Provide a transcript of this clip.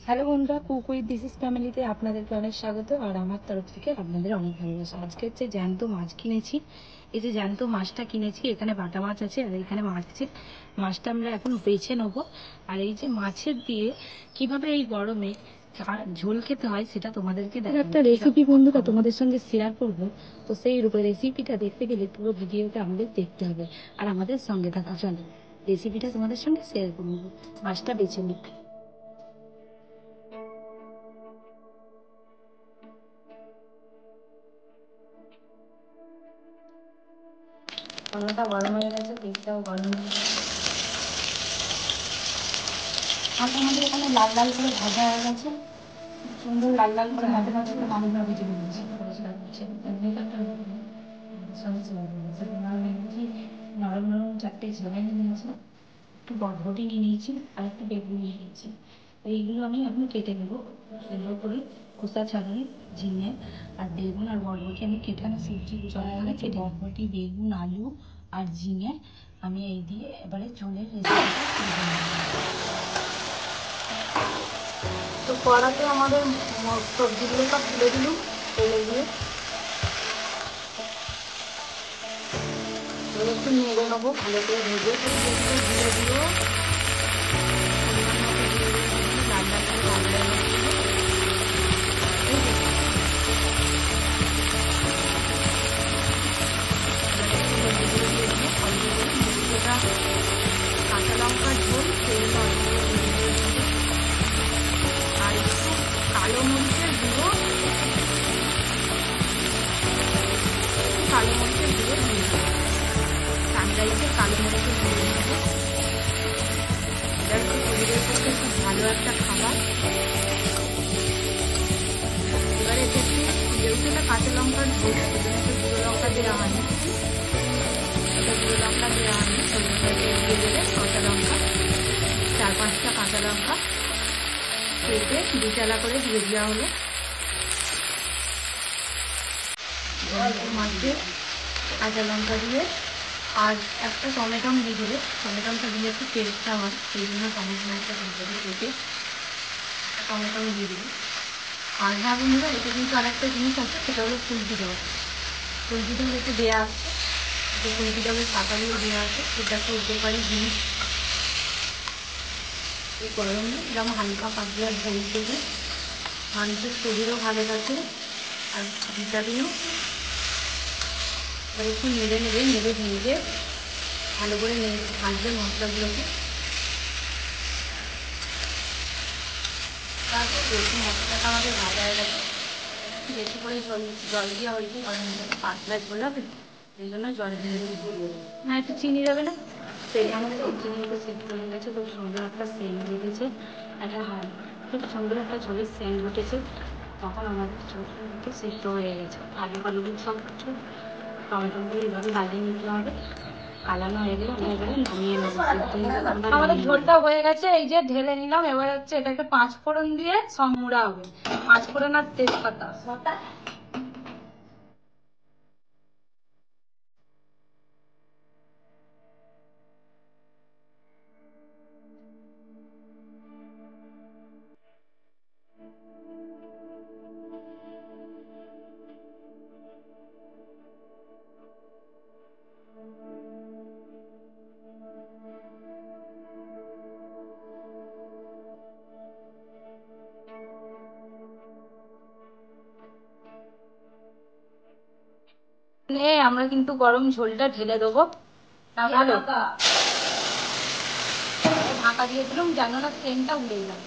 Hello বন্ধুরা, cook with this ফ্যামিলিতে আপনাদেরকে অনেক স্বাগত। আর আমার তরফ থেকে আপনাদের অনেক ভালোবাসা। আজকে হচ্ছে জ্যান্ত মাছ কিনেছি। এই যে জ্যান্ত মাছটা কিনেছি, এখানে বাটা মাছ আছে আর এখানে মাছ আছে। মাছটা আমরা এখন বেছে নেবো। আর এই যে মাছের দিয়ে কিভাবে এই গরমে ঝোল খেতে হয় সেটা তোমাদেরকে একটা রেসিপি বন্ধুরা তোমাদের সঙ্গে শেয়ার করবো। তো সেই রেসিপিটা দেখতে গেলে পুরো ভিডিওটা আমাদের দেখতে হবে আর আমাদের সঙ্গে থাকা। চলো রেসিপিটা তোমাদের সঙ্গে শেয়ার করবো। মাছটা বেছে নিই। কড়াটা গরম হয়ে গেছে, তেলটাও গরম হয়ে গেছে। আমাদের এখানে লাল লাল করে ভাজা হয়ে গেছে, সুন্দর লাল লাল করে মাঝে মাঝে মানুষ ভেজে নিয়েছি। নরম নরম চারটে ঝোলাই নিয়েছি, একটু বরবটি নিয়ে নিয়েছি আর একটু বেগুন নিয়ে নিয়েছি। এইগুলো আমি এখন কেটে নেবো সুন্দর করে। খোসা ছাড়িয়ে ঝিঙে আর বেগুন আর বরবটি আমি কেটে সবজি জলে কেটে বরবটি, বেগুন, আলু আর ঝিঙে আমি এই দিয়ে এবারে ঝোলের রেসিপিটা। তো কড়াতে আমাদের সবজিগুলো সব তুলে দিলুম তেলে দিয়ে। একটু নেড়ে নেবো ভালো করে ভেজে। ধীরে ধীরে লাল লাল করে ভাজা কাঁচা লঙ্কার ঝোল, তেল আর একটু কালো মরিচের গুঁড়ো, কালো মরিচের গুঁড়ো দিয়ে দেবো। সানরাইসের কালো মরিচের গুঁড়ো দিয়ে দেবো। এটা একটু শরীরের পক্ষে খুব ভালো একটা খাবার। এবারে এটা একটু যেহেতু এটা কাঁচা লঙ্কার ঝোল, সেজন্য একটু গুঁড়ো লঙ্কা দেওয়া হয়নি। এটা গুঁড়ো লঙ্কা দেওয়া হয়নি, দিয়ে দেবে কাঁচা লঙ্কা, 4-5টা কাঁচা লঙ্কা কেটে দুচালা করে দিয়ে দেওয়া হলো। মাঝে কাঁচা লঙ্কা দিয়ে আর একটা টমেটম দিয়ে দেবে। টমেটমটা দিলে একটু টেস্টটা হয়, সেই জন্য টমেটোটা কেটে টমেটম দিয়ে দেবে। আর হ্যাঁ বন্ধুরা, এটা কিন্তু আর একটা জিনিস আছে, সেটা হলো ফুলকি ডাল। ফুলকি ডাল একটু দেওয়া আছে, ফুলকি ডালের পাতাগুলো দেওয়া আছে, সেটা একটা উপকারী জিনিস। এই গরমে যেমন হালকা পাতলা ঝোল দেবে, মানুষের শরীরও ভালো থাকে আর ভিটামিনও। এবার একটু নেড়ে ভেজে ভালো করে ভাজবে মশলাগুলোকে। তারপর বেশি মশলাটা আমাদের ভাজা হয়ে গেছে, বেশি করে জল দেওয়া হয়েছে, কারণ পাতলা ঝোল হবে, সেই জন্য জল দিয়ে না একটু চিনি দেবে না। সেই আমাদের চিনিটা সেদ্ধ হয়ে গেছে, খুব সুন্দর একটা সেন্ট উঠেছে, একটা খুব সুন্দর একটা ঝোলের সেন্ট উঠেছে। তখন আমাদের ঝোলটা একটু সেদ্ধ হয়ে গেছে। আলু সব কিছু টমেটোগুলো এইভাবে গালিয়ে নিতে হবে। কালানো হয়ে গেলে নামিয়ে নেবো। আমাদের ঝোলটা হয়ে গেছে, এই যে ঢেলে নিলাম। এবার হচ্ছে এটাকে 5 ফোড়ন দিয়ে মুড়া হবে। 5 ফোড়ন আর তেজপাতা। আমরা কিন্তু গরম ঝোলটা ঢেলে দেবো। ঢাকা দিয়ে দিলাম যেন না সেন্টটা উড়ে যায়।